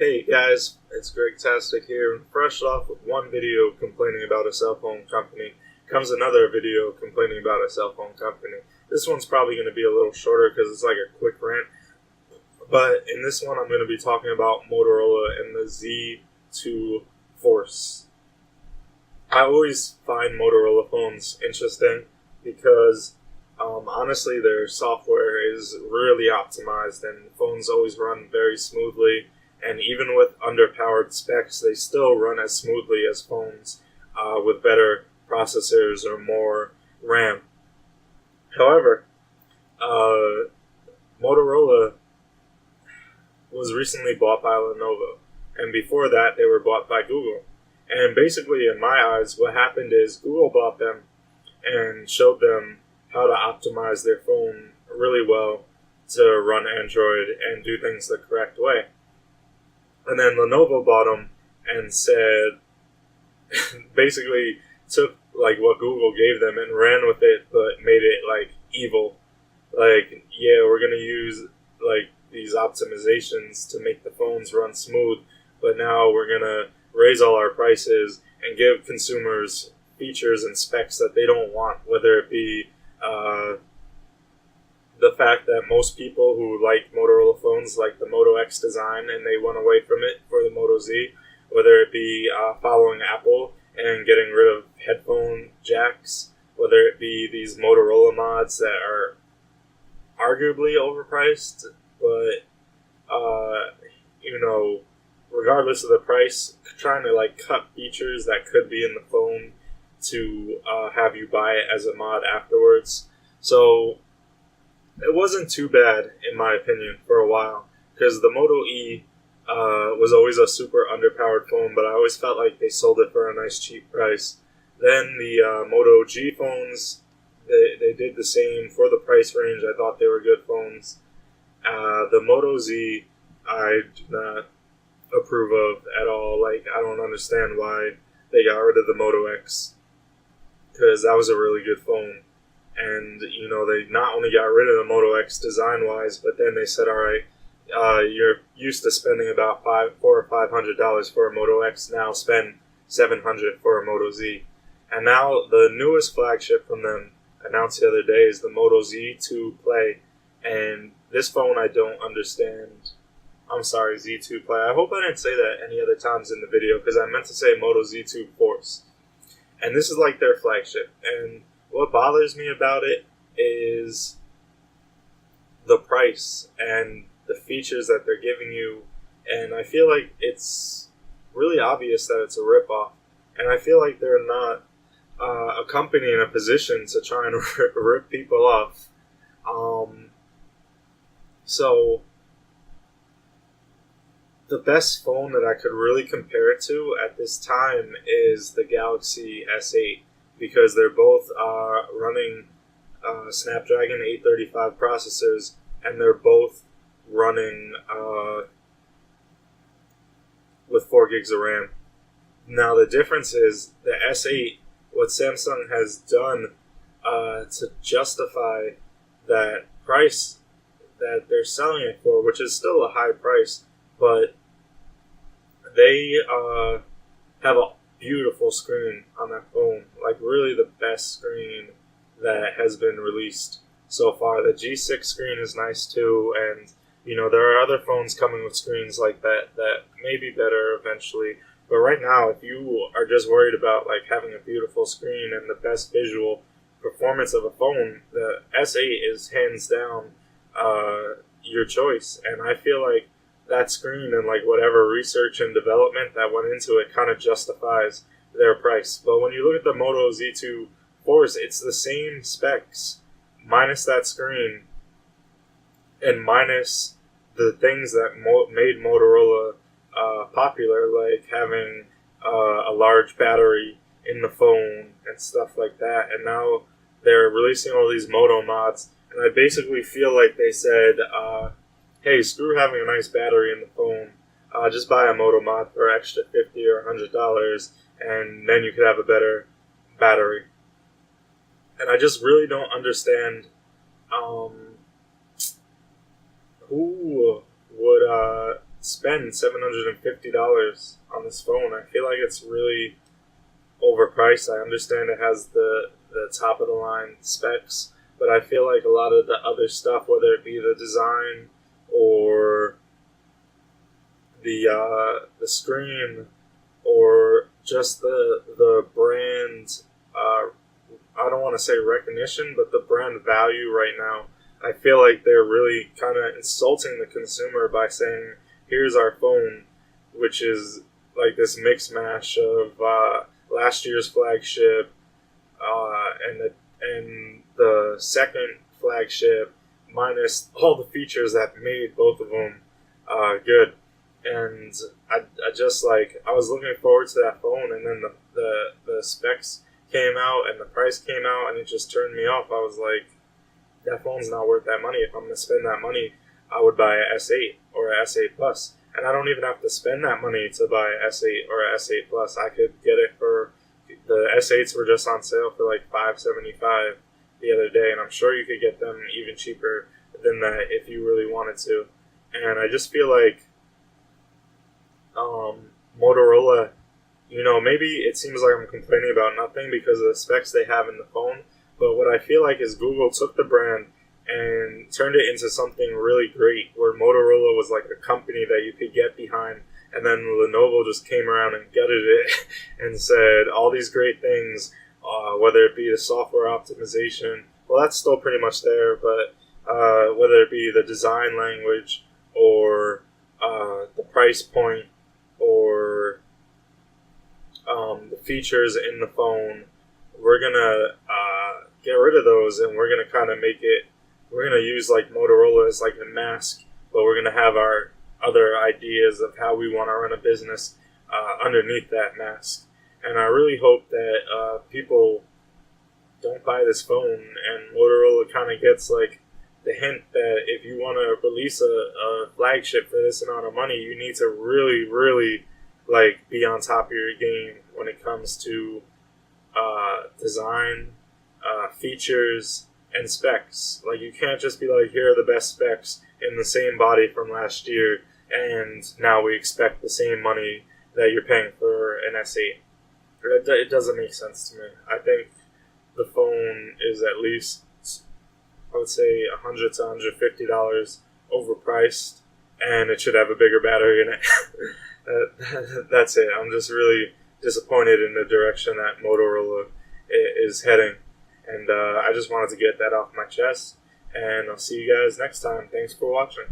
Hey guys, it's Greg-tastic here. Fresh off with one video complaining about a cell phone company, comes another video complaining about a cell phone company. This one's probably going to be a little shorter because it's like a quick rant. But in this one, I'm going to be talking about Motorola and the Z2 Force. I always find Motorola phones interesting because honestly, their software is really optimized and phones always run very smoothly. And even with underpowered specs, they still run as smoothly as phones with better processors or more RAM. However, Motorola was recently bought by Lenovo, and before that, they were bought by Google. And basically, in my eyes, what happened is Google bought them and showed them how to optimize their phone really well to run Android and do things the correct way. And then Lenovo bought them and said, basically took like what Google gave them and ran with it, but made it like evil. Like, yeah, we're gonna use like these optimizations to make the phones run smooth, but now we're gonna raise all our prices and give consumers features and specs that they don't want, whether it be the fact that most people who like Motorola phones like the Moto X design and they went away from it for the Moto Z, whether it be following Apple and getting rid of headphone jacks, whether it be these Motorola mods that are arguably overpriced, but regardless of the price, trying to like cut features that could be in the phone to have you buy it as a mod afterwards. So it wasn't too bad, in my opinion, for a while, because the Moto E was always a super underpowered phone, but I always felt like they sold it for a nice cheap price. Then the Moto G phones, they did the same for the price range. I thought they were good phones. The Moto Z, I do not approve of at all. Like, I don't understand why they got rid of the Moto X, because that was a really good phone. And, they not only got rid of the Moto X design-wise, but then they said, all right, you're used to spending about $400 or $500 for a Moto X, now spend $700 for a Moto Z. And now the newest flagship from them announced the other day is the Moto Z2 Play. And this phone I don't understand. I'm sorry, Z2 Play. I hope I didn't say that any other times in the video, because I meant to say Moto Z2 Force. And this is like their flagship. And what bothers me about it is the price and the features that they're giving you. And I feel like it's really obvious that it's a ripoff. And I feel like they're not a company in a position to try and rip people off. So the best phone that I could really compare it to at this time is the Galaxy S8, because they're both running Snapdragon 835 processors, and they're both running with 4 gigs of RAM. Now the difference is the S8, what Samsung has done to justify that price that they're selling it for, which is still a high price, but they have a beautiful screen on that phone, like really the best screen that has been released so far. The G6 screen is nice too, and there are other phones coming with screens like that that may be better eventually. But right now, if you are just worried about like having a beautiful screen and the best visual performance of a phone, the S8 is hands down your choice. And I feel like that screen and like whatever research and development that went into it kind of justifies their price. But when you look at the Moto Z2 Force, it's the same specs minus that screen and minus the things that made Motorola popular, like having a large battery in the phone and stuff like that. And now they're releasing all these Moto mods, and I basically feel like they said, hey, screw having a nice battery in the phone. Just buy a Moto mod for extra $50 or $100, and then you could have a better battery. And I just really don't understand who would spend $750 on this phone. I feel like it's really overpriced. I understand it has the top of the line specs, but I feel like a lot of the other stuff, whether it be the design or the screen or just the brand, I don't want to say recognition, but the brand value right now, I feel like they're really kind of insulting the consumer by saying, here's our phone, which is like this mix mash of last year's flagship and the second flagship, minus all the features that made both of them good. And I just like, I was looking forward to that phone, and then the specs came out and the price came out, and it just turned me off. I was like, that phone's not worth that money. If I'm going to spend that money, I would buy a S8 or a S8 Plus. And I don't even have to spend that money to buy a S8 or a S8 Plus. I could get it for, the S8s were just on sale for like $575 the other day, and I'm sure you could get them even cheaper than that if you really wanted to. And I just feel like Motorola, maybe it seems like I'm complaining about nothing because of the specs they have in the phone, but what I feel like is Google took the brand and turned it into something really great, where Motorola was like a company that you could get behind, and then Lenovo just came around and gutted it and said all these great things, whether it be the software optimization, well, that's still pretty much there, but whether it be the design language or the price point or the features in the phone, we're gonna get rid of those, and we're gonna kind of we're gonna use like Motorola as like a mask, but we're gonna have our other ideas of how we want to run a business underneath that mask. And I really hope that people don't buy this phone, and Motorola kind of gets like the hint that if you want to release a flagship for this amount of money, you need to really, really like be on top of your game when it comes to design, features, and specs. Like, you can't just be like, here are the best specs in the same body from last year, and now we expect the same money that you're paying for an S8. It doesn't make sense to me. I think the phone is at least, I would say, $100 to $150 overpriced, and it should have a bigger battery in it. That's it. I'm just really disappointed in the direction that Motorola is heading, and I just wanted to get that off my chest, and I'll see you guys next time. Thanks for watching.